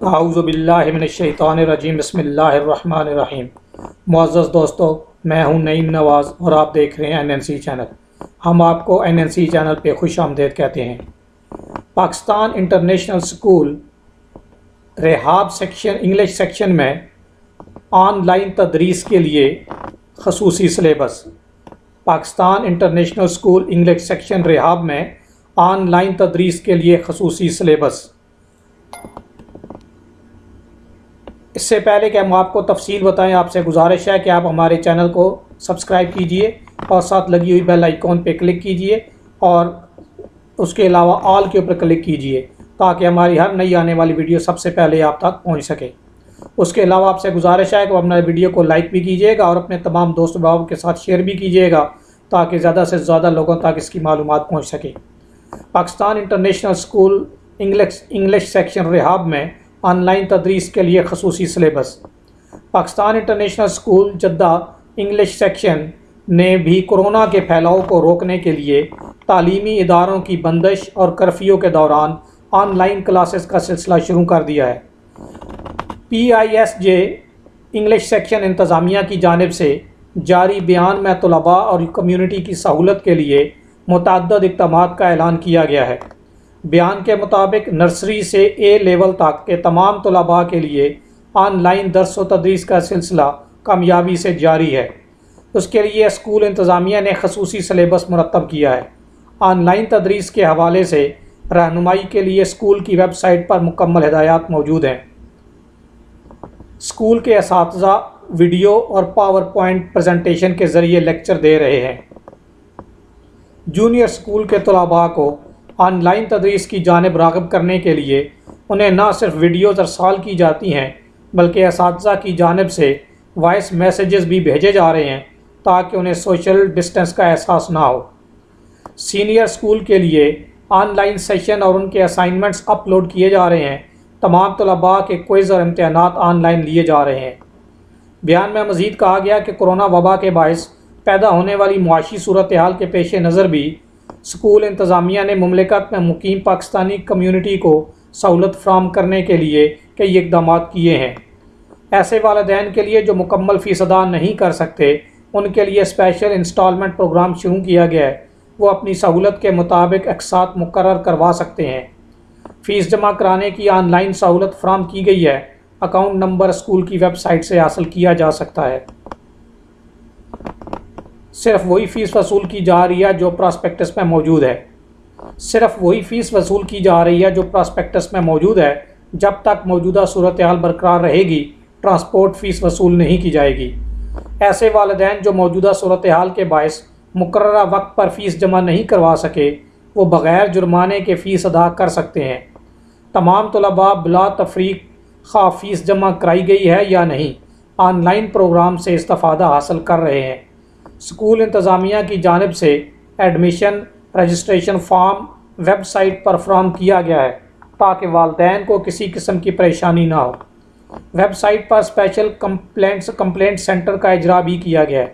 اعوذ باللہ من الشیطان الرجیم بسم اللہ الرحمن الرحیم۔ معزز دوستو، میں ہوں نعیم نواز اور آپ دیکھ رہے ہیں NNC چینل۔ ہم آپ کو NNC چینل پہ خوش آمدید کہتے ہیں۔ Pakistan International School Rehab section English section میں آن لائن تدریس کے لیے خصوصی syllabus. Pakistan International School English section Rehab میں آن لائن تدریس کے لیے خصوصی سلیبس۔ اس سے پہلے کہ ہم آپ کو تفصیل بتائیں، آپ سے گزارش ہے کہ آپ ہمارے چینل کو سبسکرائب کیجئے اور ساتھ لگی ہوئی بیل آئیکن پہ کلک کیجئے اور اس کے علاوہ آل کے اوپر کلک کیجئے تاکہ ہماری ہر نئی آنے والی ویڈیو سب سے پہلے آپ تک پہنچ سکے۔ اس کے علاوہ آپ سے گزارش ہے کہ آپ ہمارے ویڈیو کو لائک بھی کیجئے گا اور اپنے تمام دوست بھائیوں کے ساتھ شیئر بھی کیجئے گا تاکہ زیادہ سے زیادہ لوگوں تک اس کی معلومات پہنچ سکے۔ Pakistan International School English section Rehab میں آن لائن تدریس کے لیے خصوصی syllabus. Pakistan International School Jeddah English section نے بھی کورونا کے پھیلاؤ کو روکنے کے لیے تعلیمی اداروں کی بندش اور کرفیو کے دوران آن لائن کلاسز کا سلسلہ شروع کر دیا ہے۔ PISJ انگلش سیکشن انتظامیہ کی جانب سے جاری بیان میں طلباء اور کمیونٹی کی سہولت کے لیے متعدد اقدامات کا اعلان کیا گیا ہے۔ بیان کے مطابق نرسری سے A لیول تک کے تمام طلباء کے لیے آن لائن درس و تدریس کا سلسلہ کامیابی سے جاری ہے۔ اس کے لیے اسکول انتظامیہ نے خصوصی سلیبس مرتب کیا ہے۔ آن لائن تدریس کے حوالے سے رہنمائی کے لیے اسکول کی ویب سائٹ پر مکمل ہدایات موجود ہیں۔ اسکول کے اساتذہ ویڈیو اور پاور پوائنٹ پریزنٹیشن کے ذریعے لیکچر دے رہے ہیں۔ جونیئر اسکول کے طلباء کو آن لائن تدریس کی جانب راغب کرنے کے لیے انہیں نہ صرف ویڈیوز ارسال کی جاتی ہیں بلکہ اساتذہ کی جانب سے وائس میسیجز بھی بھیجے جا رہے ہیں تاکہ انہیں سوشل ڈسٹنس کا احساس نہ ہو۔ سینئر اسکول کے لیے آن لائن سیشن اور ان کے اسائنمنٹس اپلوڈ کیے جا رہے ہیں۔ تمام طلباء کے کوئز اور امتحانات آن لائن لیے جا رہے ہیں۔ بیان میں مزید کہا گیا کہ کورونا وبا کے باعث پیدا ہونے والی معاشی صورتحال کے پیش نظر بھی اسکول انتظامیہ نے مملکت میں مقیم پاکستانی کمیونٹی کو سہولت فراہم کرنے کے لیے کئی اقدامات کیے ہیں۔ ایسے والدین کے لیے جو مکمل فیس ادا نہیں کر سکتے، ان کے لیے اسپیشل انسٹالمنٹ پروگرام شروع کیا گیا ہے۔ وہ اپنی سہولت کے مطابق اقساط مقرر کروا سکتے ہیں۔ فیس جمع کرانے کی آن لائن سہولت فراہم کی گئی ہے۔ اکاؤنٹ نمبر اسکول کی ویب سائٹ سے حاصل کیا جا سکتا ہے۔ صرف وہی فیس وصول کی جا رہی ہے جو پراسپیکٹس میں موجود ہے۔ صرف وہی فیس وصول کی جا رہی ہے جو پراسپیکٹس میں موجود ہے۔ جب تک موجودہ صورتحال برقرار رہے گی، ٹرانسپورٹ فیس وصول نہیں کی جائے گی۔ ایسے والدین جو موجودہ صورتحال کے باعث مقررہ وقت پر فیس جمع نہیں کروا سکے، وہ بغیر جرمانے کے فیس ادا کر سکتے ہیں۔ تمام طلباء بلا تفریق خواہ فیس جمع کرائی گئی ہے یا نہیں، آن لائن پروگرام سے استفادہ حاصل کر رہے ہیں۔ اسکول انتظامیہ کی جانب سے admission registration form website پر فراہم کیا گیا ہے تاکہ والدین کو کسی قسم کی پریشانی نہ ہو۔ ویب سائٹ پر اسپیشل کمپلینٹ سینٹر کا اجرا بھی کیا گیا ہے۔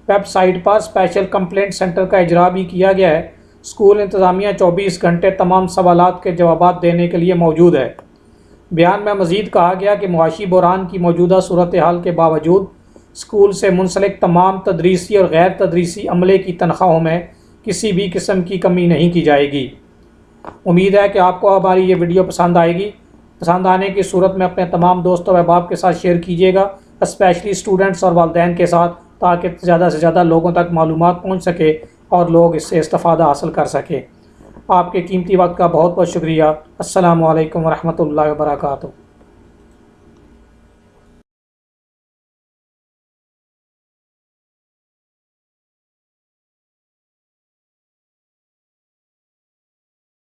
ویب سائٹ پر اسپیشل کمپلینٹ سینٹر کا اجرا بھی کیا گیا ہے۔ اسکول انتظامیہ 24 گھنٹے تمام سوالات کے جوابات دینے کے لیے موجود ہے۔ بیان میں مزید کہا گیا کہ معاشی بحران کی موجودہ صورتحال کے باوجود اسکول سے منسلک تمام تدریسی اور غیر تدریسی عملے کی تنخواہوں میں کسی بھی قسم کی کمی نہیں کی جائے گی۔ امید ہے کہ آپ کو ہماری یہ ویڈیو پسند آئے گی۔ پسند آنے کی صورت میں اپنے تمام دوستوں و احباب کے ساتھ شیئر کیجیے گا، اسپیشلی اسٹوڈنٹس اور والدین کے ساتھ، تاکہ زیادہ سے زیادہ لوگوں تک معلومات پہنچ سکے اور لوگ اس سے استفادہ حاصل کر سکیں۔ آپ کے قیمتی وقت کا بہت بہت شکریہ۔ السلام علیکم ورحمۃ اللہ وبرکاتہ۔